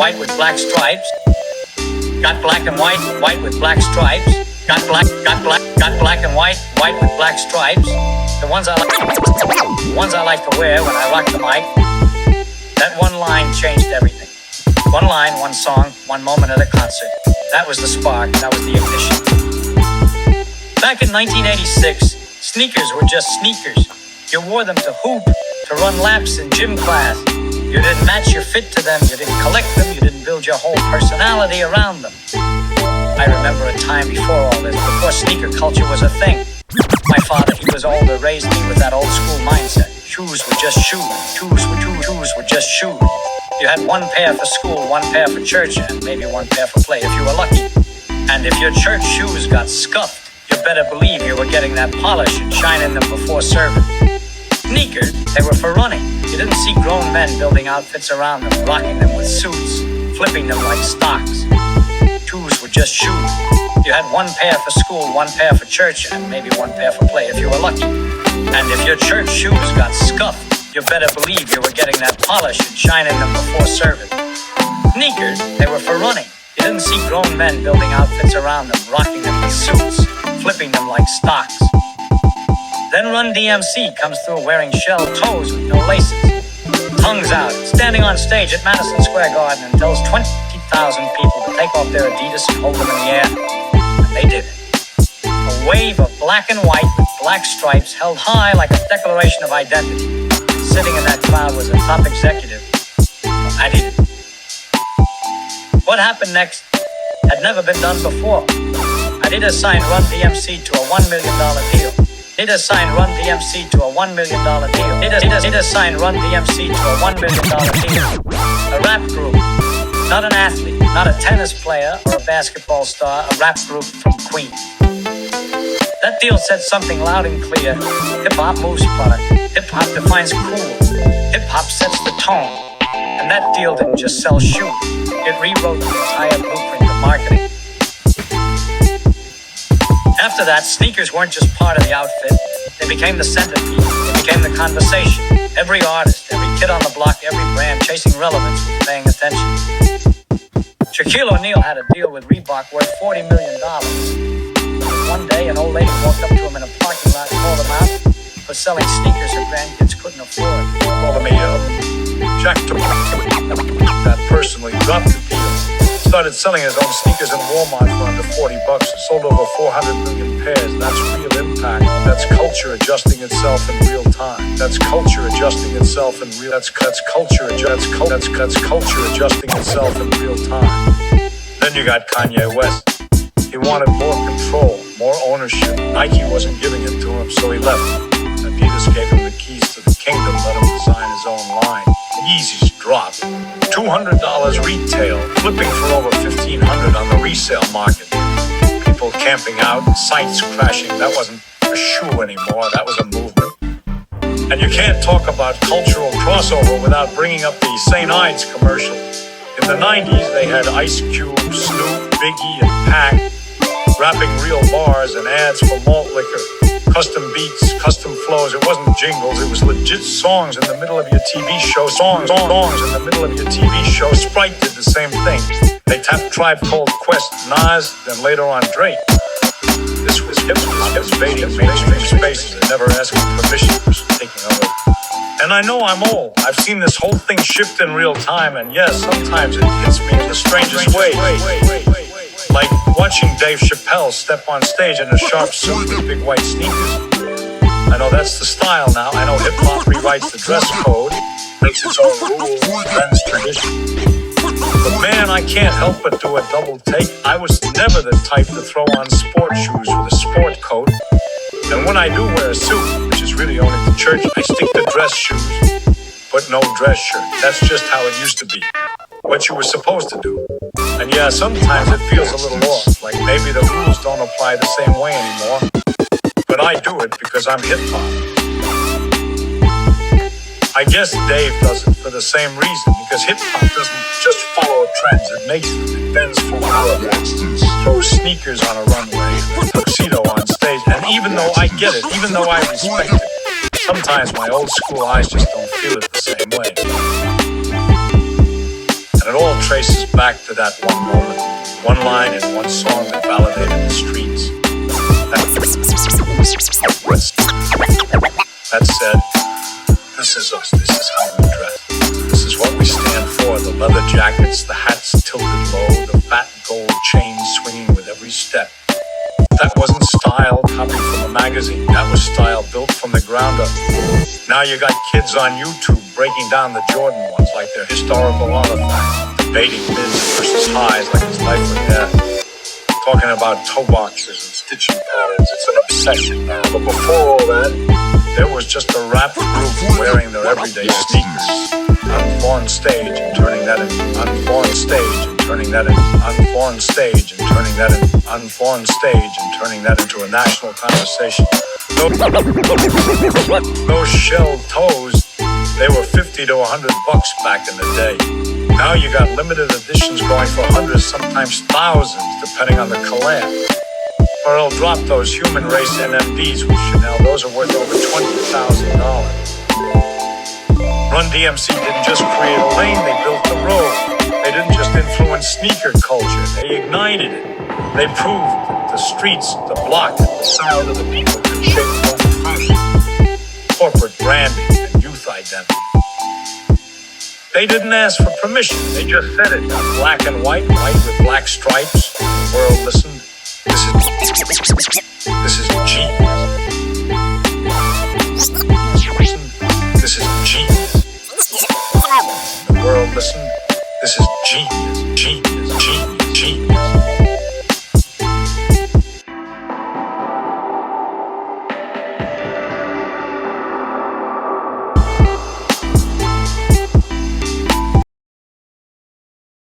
white with black stripes. Got black and white, white with black stripes. Got black and white, white with black stripes. The ones I like to wear when I rock the mic. That one line changed everything. One line, one song, one moment at a concert. That was the spark, that was the ignition. Back in 1986, sneakers were just sneakers. You wore them to hoop, to run laps in gym class. You didn't match your fit to them, you didn't collect them, you didn't build your whole personality around them. I remember a time before all this, before sneaker culture was a thing. My father, he was older, raised me with that old school mindset. Shoes were just shoes, shoes were just shoes. You had one pair for school, one pair for church, and maybe one pair for play if you were lucky. And if your church shoes got scuffed, you better believe you were getting that polish and shining them before serving. Sneakers, they were for running. You didn't see grown men building outfits around them, rocking them with suits, flipping them like stocks. Shoes were just shoes. You had one pair for school, one pair for church, and maybe one pair for play if you were lucky. And if your church shoes got scuffed, you better believe you were getting that polish and shining them before serving. Sneakers, they were for running. You didn't see grown men building outfits around them, rocking them with suits, flipping them like stocks. Then RUN D.M.C comes through wearing shell toes with no laces. Tongues out, standing on stage at Madison Square Garden and tells 20,000 people to take off their Adidas and hold them in the air. And they did it. A wave of black and white with black stripes held high like a declaration of identity. Sitting in that crowd was a top executive from Adidas. What happened next had never been done before. Adidas signed RUN D.M.C to a $1 million deal. Adidas signed RUN D.M.C to a $1 million deal. Adidas signed RUN D.M.C to a $1 million deal. A rap group, not an athlete, not a tennis player or a basketball star, a rap group from Queens. That deal said something loud and clear. Hip-hop moves product. Hip-hop defines cool. Hip-hop sets the tone. And that deal didn't just sell shoes. It rewrote the entire blueprint of marketing. After that, sneakers weren't just part of the outfit. They became the centerpiece. They became the conversation. Every artist, every kid on the block, every brand chasing relevance was paying attention. Shaquille O'Neal had a deal with Reebok worth $40 million. One day, an old lady walked up to him in a parking lot, called him out for selling sneakers her grandkids couldn't afford. Called me Jack took that personally, dropped the deal. Started selling his own sneakers in Walmart for under $40. Sold over 400 million pairs. That's real impact. That's culture adjusting itself in real time. That's culture adjusting itself in real. That's culture adjusting itself in real time. Then you got Kanye West. He wanted more control, more ownership. Nike wasn't giving it to him, so he left. Adidas gave him the keys to the kingdom, let him design his own line. Yeezys dropped. $200 retail, flipping for over $1,500 on the resale market. People camping out, sites crashing. That wasn't a shoe anymore, that was a movement. And you can't talk about cultural crossover without bringing up the St. Ides commercial. In the 90s, they had Ice Cube, Snoop, Biggie, and Pac rapping real bars and ads for malt liquor. Custom beats, custom flows. It wasn't jingles, it was legit songs in the middle of your TV show. Songs in the middle of your TV show. Sprite did the same thing. They tapped Tribe Called Quest, Nas, then later on Drake. This was hip-hop invading mainstream spaces and never asking permission for taking over. And I know I'm old. I've seen this whole thing shift in real time, and yes, sometimes it hits me in the strangest way. Like watching Dave Chappelle step on stage in a sharp suit with big white sneakers. I know that's the style now. I know hip-hop rewrites the dress code, makes its own rules, bends tradition. But man, I can't help but do a double take. I was never the type to throw on sport shoes with a sport coat. And when I do wear a suit, which is really only to church, I stick to dress shoes, but no dress shirt. That's just how it used to be. What you were supposed to do. And yeah, sometimes it feels a little off, like maybe the rules don't apply the same way anymore. But I do it because I'm hip-hop. I guess Dave does it for the same reason, because hip-hop doesn't just follow trends, it makes them, it bends for how it wants to. Throws sneakers on a runway, a tuxedo on stage, and even though I get it, even though I respect it, sometimes my old school eyes just don't feel it the same way. And it all traces back to that one moment, one line in one song that validated the streets. That said, this is us, this is how we dress. This is what we stand for, the leather jackets, the hats tilted low, the fat gold chains swinging with every step. That wasn't style copied from a magazine, that was style built from the ground up. Now you got kids on YouTube breaking down the Jordan ones like they're historical artifacts, debating mids versus highs like it's life or death, talking about toe boxes and stitching patterns. It's an obsession now. But before all that, there was just a rap group wearing their everyday sneakers, unforeign stage and turning that into unforeign stage and turning that into unforeign stage and turning that into unforeign stage and turning that into a national conversation. Those shell toes, they were $50 to $100 back in the day. Now you got limited editions going for hundreds, sometimes thousands, depending on the collab. Or they'll drop those human race NMDs with Chanel. Those are worth over $20,000. RUN D.M.C didn't just create a lane, they built the road. They didn't just influence sneaker culture, they ignited it. They proved that the streets, the block, the sound of the people could shape global fashion, corporate branding, and youth identity. They didn't ask for permission, they just said it. Black and white, white with black stripes. The world listened. This is genius. This is genius. The world listened. This is genius.